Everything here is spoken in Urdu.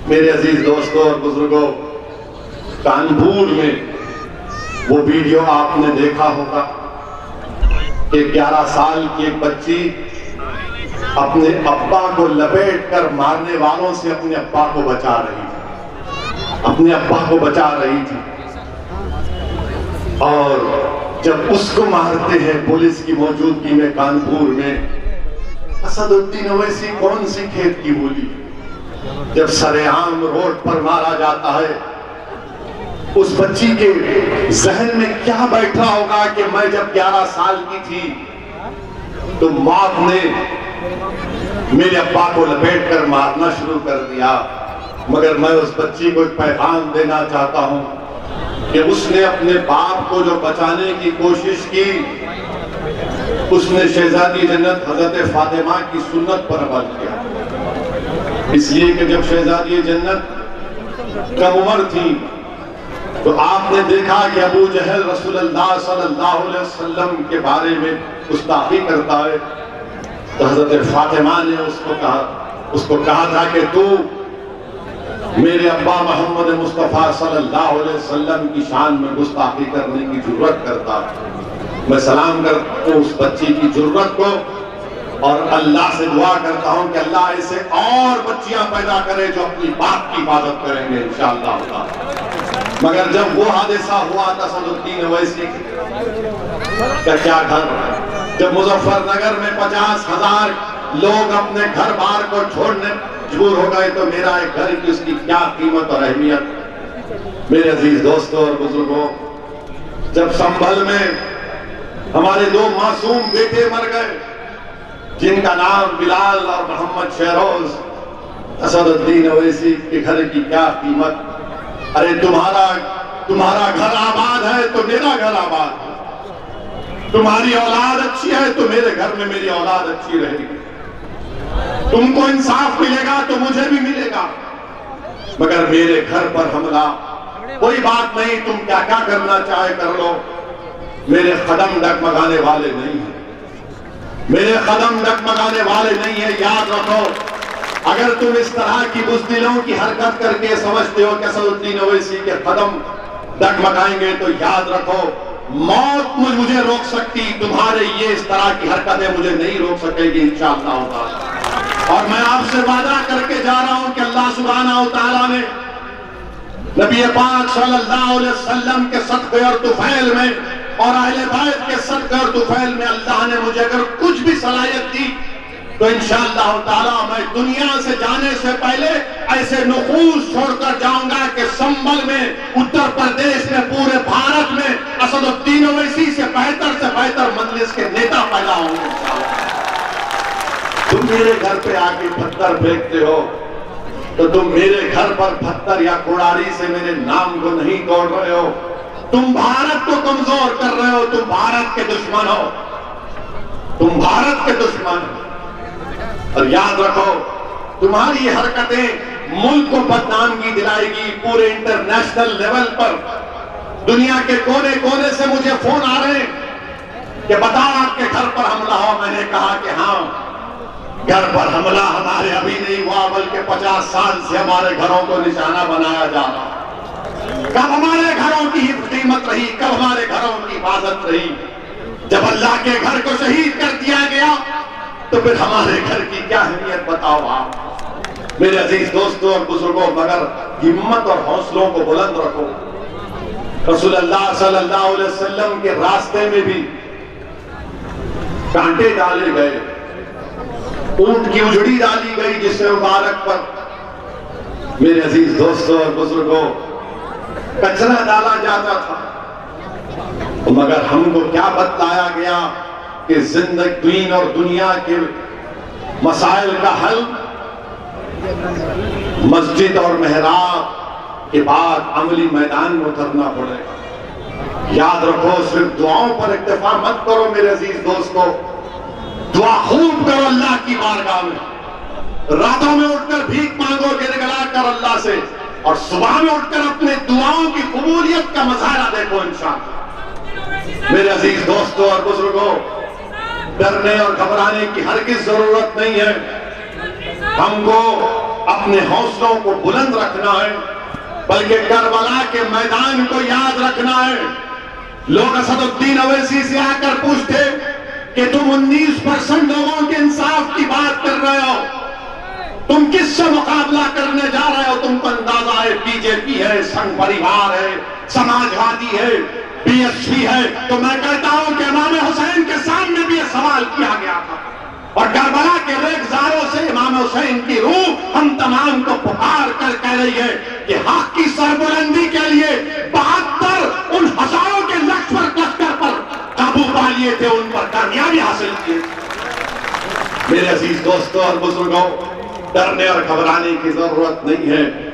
میرے عزیز دوستوں اور بزرگوں، کانپور میں وہ ویڈیو آپ نے دیکھا ہوگا کہ 11 سال کی ایک بچی اپنے ابا کو لپیٹ کر مارنے والوں سے اپنے ابا کو بچا رہی تھی، اور جب اس کو مارتے ہیں پولیس کی موجودگی میں کانپور میں، اسد الدین اویسی کون سی کھیت کی مولی، جب سرعام روڈ پر مارا جاتا ہے، اس بچی کے ذہن میں کیا بیٹھا ہوگا کہ میں جب 11 سال کی تھی تو موت نے میرے ابا کو لپیٹ کر مارنا شروع کر دیا۔ مگر میں اس بچی کو ایک پیغام دینا چاہتا ہوں کہ اس نے اپنے باپ کو جو بچانے کی کوشش کی، اس نے شہزادی جنت حضرت فاطمہ کی سنت پر عمل کیا، اس لیے کہ جب شہزادی جنت کم عمر تھی تو آپ نے دیکھا کہ ابو جہل رسول اللہ صلی اللہ علیہ وسلم کے بارے میں گستاخی کرتا ہے، تو حضرت فاطمہ نے اس کو کہا تھا کہ تو میرے ابا محمد مصطفیٰ صلی اللہ علیہ وسلم کی شان میں گستاخی کرنے کی جرات کرتا ہے۔ میں سلام کرتا ہوں اس بچی کی جرات کو، اور اللہ سے دعا کرتا ہوں کہ اللہ اسے اور بچیاں پیدا کرے جو اپنی باپ کی حفاظت کریں گے انشاءاللہ۔ مگر جب وہ حادثہ ہوا تھا اسد الدین اویسی کا کیا گھر، جب مظفر نگر میں 50,000 لوگ اپنے گھر بار کو چھوڑنے مجبور ہو گئے تو میرا ایک گھر کی اس کی کیا قیمت اور اہمیت۔ میرے عزیز دوستوں اور بزرگوں، جب سنبھل میں ہمارے 2 معصوم بیٹے مر گئے جن کا نام بلال اور محمد شہروز، اسد الدین اویسی کے گھر کی کیا قیمت۔ ارے تمہارا گھر آباد ہے تو میرا گھر آباد ہے، تمہاری اولاد اچھی ہے تو میرے گھر میں میری اولاد اچھی رہے گی، تم کو انصاف ملے گا تو مجھے بھی ملے گا، مگر میرے گھر پر حملہ، کوئی بات نہیں، تم کیا کیا کرنا چاہے کر لو، میرے قدم ڈگمگانے والے نہیں ہیں، میرے قدم ڈگمگانے والے نہیں ہیں۔ یاد رکھو، اگر تم اس طرح کی بزدلوں کی حرکت کر کے سمجھتے ہو کہ اسد الدین اویسی کے قدم ڈگمگائیں گے تو یاد رکھو، موت مجھے روک سکتی، تمہارے یہ اس طرح کی حرکتیں مجھے نہیں روک سکے گی انشاءاللہ۔ اور میں آپ سے وعدہ کر کے جا رہا ہوں کہ اللہ سبحانہ وتعالیٰ نے نبی پاک صلی اللہ علیہ وسلم کے صدقے اور طفیل میں اور اہل بیت کے صدقے اور طفیل میں اللہ نے مجھے اگر کچھ بھی صلاحیت دی تو انشاءاللہ تعالیٰ میں دنیا سے جانے سے پہلے ایسے نفوذ چھوڑ کر جاؤں گا کہ سنبھل میں، اتر پردیش میں، پورے بھارت میں اسد الدین اویسی سے بہتر مجلس کے نیتا پیدا ہوں گے۔ تم میرے گھر پہ آ کے پتھر پھینکتے ہو تو تم میرے گھر پر پتھر یا کوڑاری سے میرے نام کو نہیں توڑ رہے ہو، تم بھارت کو کمزور کر رہے ہو، تم بھارت کے دشمن ہو، تم بھارت کے دشمن ہو۔ اور یاد رکھو، تمہاری یہ حرکتیں ملک کو بدنامگی دلائے گی، پورے انٹرنیشنل لیول پر دنیا کے کونے کونے سے مجھے فون آ رہے ہیں کہ بتا آپ کے گھر پر حملہ ہو۔ میں نے کہا کہ ہاں، گھر پر حملہ ہمارے ابھی نہیں ہوا، بلکہ 50 سال سے ہمارے گھروں کو نشانہ بنایا جا رہا۔ کب ہمارے گھروں کی قیمت رہی، کب ہمارے گھروں کی حفاظت رہی؟ جب اللہ کے گھر کو شہید کر دیا گیا تو پھر ہمارے گھر کی کیا اہمیت بتاؤ آپ۔ میرے عزیز دوستوں اور بزرگوں، مگر ہمت اور حوصلوں کو بلند رکھو۔ رسول اللہ صلی اللہ علیہ وسلم کے راستے میں بھی کانٹے ڈالے گئے، اونٹ کی اجڑی ڈالی گئی جس مبارک پر میرے عزیز دوستوں اور بزرگوں کچرا ڈالا جاتا تھا، مگر ہم کو کیا بتلایا گیا کہ زندگی دین اور دنیا کے مسائل کا حل مسجد اور محراب کے بعد عملی میدان میں اترنا پڑے گا۔ یاد رکھو، صرف دعاؤں پر اکتفا مت کرو میرے عزیز دوستو، دعا خوب کرو اللہ کی بارگاہ میں، راتوں میں اٹھ کر بھیک مانگو گر گڑا کر اللہ سے، اور صبح میں اٹھ کر اپنے دعاؤں کی قبولیت کا مظاہرہ دیکھو انشاءاللہ۔ میرے عزیز دوستو اور بزرگوں، ڈرنے اور گھبرانے کی ہرگز ضرورت نہیں ہے۔ ہم کو اپنے حوصلوں کو بلند رکھنا ہے، بلکہ کربلا کے میدان کو یاد رکھنا ہے۔ لوگ اسد الدین اویسی سے آ کر پوچھتے کہ تم 19% لوگوں کے انصاف کی بات کر رہے ہو، تم کس سے مقابلہ کرنے جا رہے ہو؟ تم کو اندازہ ہے بی جے پی ہے، سنگ پریوار ہے، سماجوادی ہے، بی ایس پی ہے۔ تو میں کہتا ہوں کہ امام حسین کے سامنے بھی یہ سوال کیا گیا تھا، اور کربلا کے ریگزاروں سے امام حسین کی روح ہم تمام کو پکار کر کہہ رہی ہے کہ حق کی سربلندی کے لیے 72 ان ہزاروں کے لشکر پر قابو پا لیے تھے، ان پر کامیابی حاصل کی۔ میرے عزیز دوستوں اور بزرگوں، ڈرنے اور گھبرانے کی ضرورت نہیں ہے۔